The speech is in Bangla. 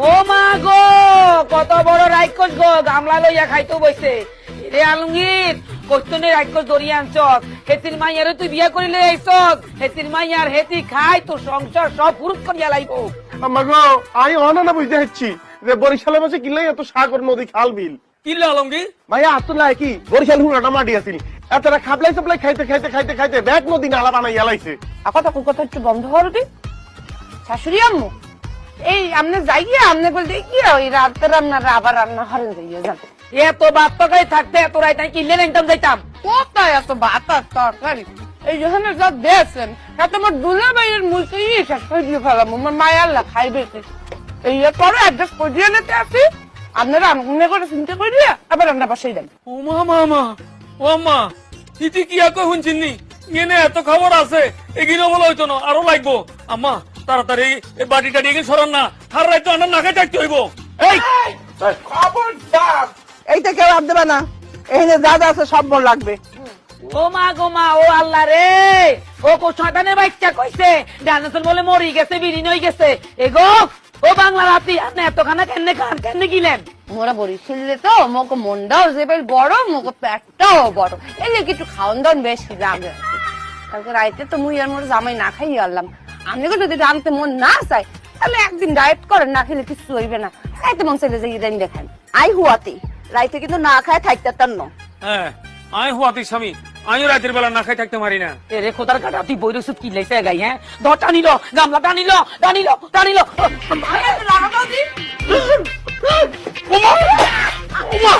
ও মা গো, কত বড় রাক্ষস গো, গামলা লইয়া খাইতো বইছে। রে আলমগীর, কষ্টনে রাক্ষস ধরিয়ে আনছস, হেতির মাইয়ারে তুই বিয়া করিলে আইছস, হেতির মাইয়ার হেতি খাই তোর সংসার সব পুরুষ করিয়া লাইবো। আম্মা গো, আমি অনানা বুঝতে হচ্ছি যে বরিশালের মাঝে কিনলেই এত সাগর নদী খাল বিল। কিল্লা আলমগীর ভাইয়া আতুল্লাহ কি বরিশাল হুড়াটা মাটি আসিনি এতটা খাবলাই সাপ্লাই খাইতে খাইতে খাইতে খাইতে ব্যাগ নদী নালা বানাই এলাইছে। কথা কথা একটু বন্ধ করো দি। শাশুড়ি আম্মু, এই আমনে যাইয়া আমনে বল দেখিয়া ওই রাতে রান্নার আবার রান্না হরেন যাইয়া যান। এত বাপ তকাই থাকতে এত রাইতাই কিনলে নাইতাম যাইতাম। কোথায় এত ভাত আর তরকারি? এই যেখানে যা দিয়েছেন এত আমার দুলা ভাইয়ের মুখে শেষ করে দিয়ে ফেলাম, আমার মায়ের লা খাইবে এই পরে অ্যাডজাস্ট করে দিয়ে নিতে আসি। আপনারা আমনে করে চিন্তা করে আবার রান্না বসাই দেন। ও মা মা মা ও মা ইতি কি এক শুনছিনি এনে এত খবর আছে এগিয়ে বলা হইতো না আরো লাগবো। আম্মা তাড়াতাড়ি এই বাটিটা নিয়ে সরান না, সারা রাত আনার না খাই থাকতে হইব। এই খবরদার, এইটা কেউ আপ দেবে না, এখানে যা যা আছে সব মন লাগবে। ও মা গো মা, ও আল্লাহ রে, ও কো শয়তানের বাচ্চা কইছে ডাইনোসর বলে মরি গেছে, বিলীন হয়ে গেছে। এগো ও বাংলা রাতি আপনি এতখানা কেন খান কেন গিলেন? মোরা বরিশালে তো মোকে মনটাও যে বেশ বড়, মোকে পেটটাও বড়, এই যে কিছু খাওয়ান দাওয়ান বেশি লাগে। কালকে রাইতে তো মুই আর মোর জামাই না খাই আনলাম। আপনাকে যদি জানতে মন না চাই তাহলে একদিন ডায়েট করেন, না খেলে কিছু হইবে না। খাইতে মন চাইলে যে ইদানি দেখেন আই হুয়াতি রাইতে কিন্তু না খায় থাকতে তার ন। হ্যাঁ আয় হুয়াতি স্বামী, আমিও রাতের বেলা না খাই থাকতে পারি না। এ রে খোদার কাটা, তুই বইরে সুত কি লাইছে গাই? হ্যাঁ ধর টানিল, গামলা টানিল টানিল টানিল। ওমা ওমা